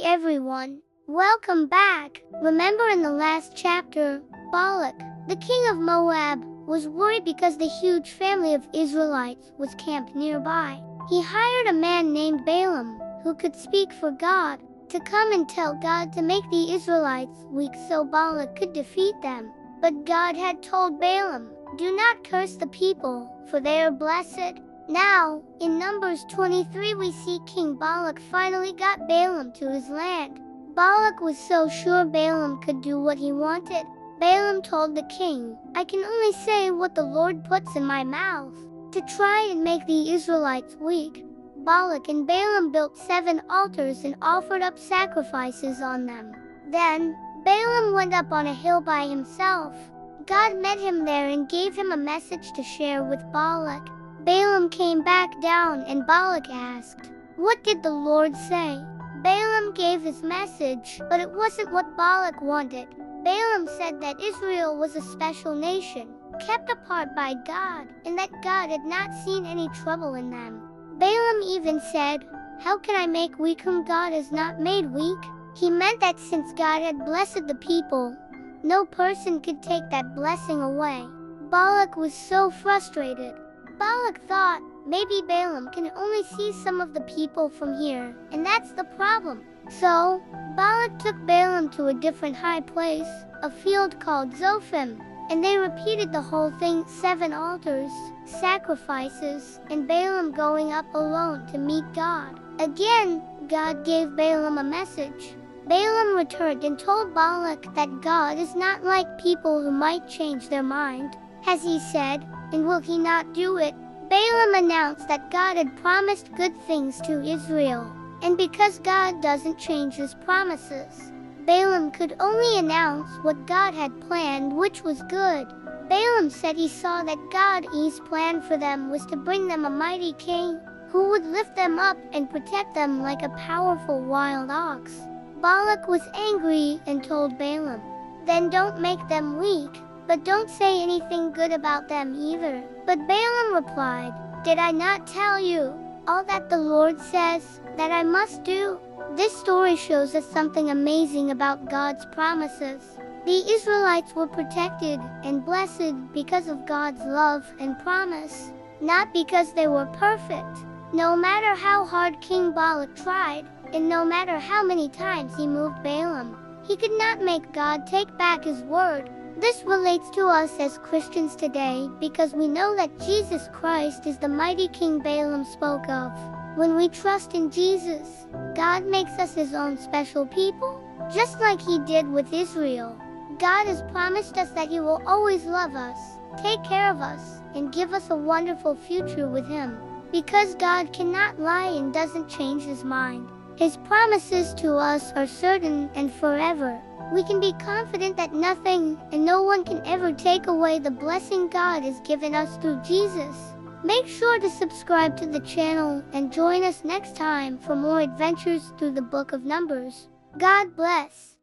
everyone, welcome back. Remember in the last chapter, Balak, the king of Moab, was worried because the huge family of Israelites was camped nearby. He hired a man named Balaam, who could speak for God, to come and tell God to make the Israelites weak so Balak could defeat them. But God had told Balaam, "Do not curse the people, for they are blessed." Now, in Numbers 23 we see King Balak finally got Balaam to his land. Balak was so sure Balaam could do what he wanted. Balaam told the king, "I can only say what the Lord puts in my mouth, to try and make the Israelites weak." Balak and Balaam built 7 altars and offered up sacrifices on them. Then, Balaam went up on a hill by himself. God met him there and gave him a message to share with Balak. Balaam came back down and Balak asked, "What did the Lord say?" Balaam gave his message, but it wasn't what Balak wanted. Balaam said that Israel was a special nation, kept apart by God, and that God had not seen any trouble in them. Balaam even said, "How can I make weak whom God has not made weak?" He meant that since God had blessed the people, no person could take that blessing away. Balak was so frustrated. Balak thought, maybe Balaam can only see some of the people from here, and that's the problem. So, Balak took Balaam to a different high place, a field called Zophim, and they repeated the whole thing, 7 altars, sacrifices, and Balaam going up alone to meet God. Again, God gave Balaam a message. Balaam returned and told Balak that God is not like people who might change their mind. Has he said, and will he not do it? Balaam announced that God had promised good things to Israel, and because God doesn't change his promises, Balaam could only announce what God had planned, which was good. Balaam said he saw that God's plan for them was to bring them a mighty king, who would lift them up and protect them like a powerful wild ox. Balak was angry and told Balaam, "Then don't make them weak, but don't say anything good about them either." But Balaam replied, "Did I not tell you all that the Lord says that I must do?" This story shows us something amazing about God's promises. The Israelites were protected and blessed because of God's love and promise, not because they were perfect. No matter how hard King Balak tried, and no matter how many times he moved Balaam, he could not make God take back his word. This relates to us as Christians today because we know that Jesus Christ is the mighty King Balaam spoke of. When we trust in Jesus, God makes us his own special people, just like he did with Israel. God has promised us that he will always love us, take care of us, and give us a wonderful future with him. Because God cannot lie and doesn't change his mind, his promises to us are certain and forever. We can be confident that nothing and no one can ever take away the blessing God has given us through Jesus. Make sure to subscribe to the channel and join us next time for more adventures through the book of Numbers. God bless.